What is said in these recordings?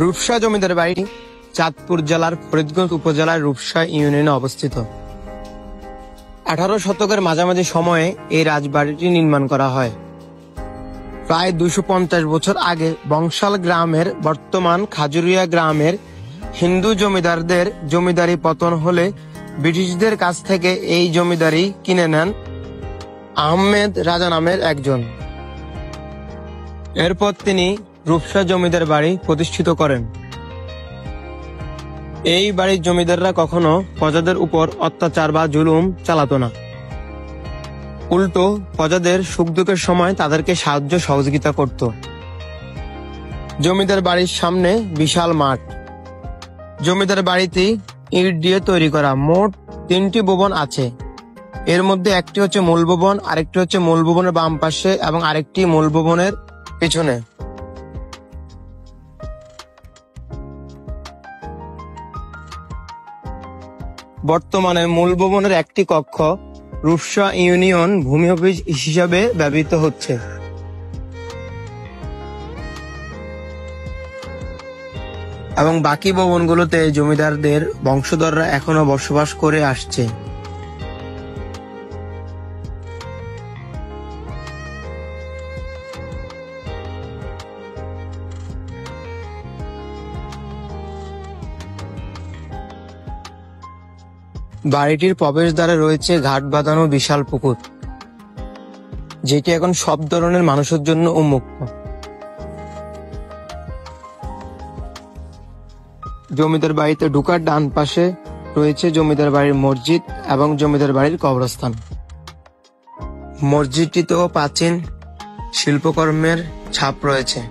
রূপসা জমিদার বাড়িটি চাঁদপুর জেলার ফরিদগঞ্জ উপজেলার রূপসা ইউনিয়নে অবস্থিত। 18 শতকের মাঝামাঝি সময়ে এই রাজবাড়িটি নির্মাণ করা হয়। প্রায় 250 বছর আগে বংশাল গ্রামের বর্তমান খাজুরিয়া গ্রামের হিন্দু জমিদারদের জমিদারি পতন হলে ব্রিটিশদের কাছ থেকে এই জমিদারি কিনে নেন আহমেদ রাজা নামের একজন। এরপর তিনি রূপসা জমিদার বাড়ি প্রতিষ্ঠিত করেন। এই বাড়ির জমিদাররা কখনো প্রজাদের উপর অত্যাচার বা জুলুম চালাতো না, উল্টো প্রজাদের সুখ দুঃখের সময় তাদেরকে সাহায্য সহযোগিতা করত। জমিদার বাড়ির সামনে বিশাল মাঠ। জমিদার বাড়িতে ইট দিয়ে তৈরি করা মোট 3টি ভবন আছে। এর মধ্যে একটি হচ্ছে মূল ভবন, আরেকটি হচ্ছে মূল ভবনের বাম পাশে এবং আরেকটি মূল ভবনের পিছনে। বর্তমানে মূল ভবনের একটি কক্ষ রূপসা ইউনিয়ন ভূমি অফিস হিসাবে ব্যবহৃত হচ্ছে। এবং বাকি ভবনগুলোতে জমিদারদের বংশধররা এখনো বসবাস করে আসছে। বাড়িটির প্রবেশদ্বারে রয়েছে ঘাট বাঁধানো বিশাল পুকুর, যেটি এখন সব ধরনের মানুষের জন্য উন্মুক্ত। জমিদার বাড়িতে ঢোকার ডান পাশে রয়েছে জমিদার বাড়ির মসজিদ এবং জমিদার বাড়ির কবরস্থান। মসজিদটিতেও প্রাচীন শিল্পকর্মের ছাপ রয়েছে।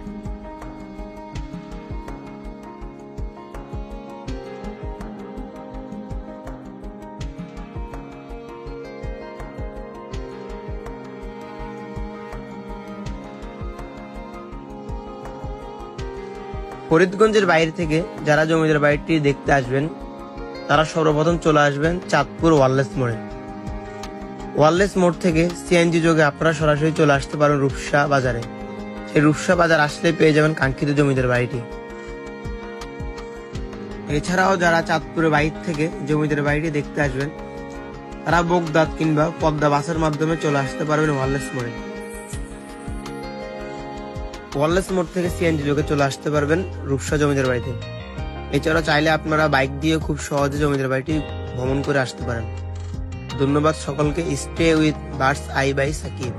ফরিদগঞ্জের বাইরে থেকে যারা জমিদার বাড়িটি দেখতে আসবেন তারা সর্বপ্রথম চলে আসবেন চাঁদপুর ওয়ারলেস মোড়ে। ওয়ারলেস মোড় থেকে সিএনজি যোগে আপনারা সরাসরি চলে আসতে পারেন রূপসা বাজারে। সেই রূপসা বাজার আসলে পেয়ে যাবেন কাঙ্ক্ষিত জমিদার বাড়িটি। এছাড়াও যারা চাঁদপুরের বাইরে থেকে জমিদার বাড়িটি দেখতে আসবেন তারা বগদাদ কিংবা পদ্মা বাসের মাধ্যমে চলে আসতে পারবেন ওয়ারলেস মোড়ে। ওয়ারলেস মোড় থেকে সিএনজি যোগে চলে আসতে পারবেন রূপসা জমিদার বাড়িতে। এছাড়া চাইলে আপনারা বাইক দিয়ে খুব সহজে জমিদার বাড়িটি ভ্রমণ করে আসতে পারেন। ধন্যবাদ সকলকে। Stay with birds eye by Shakib.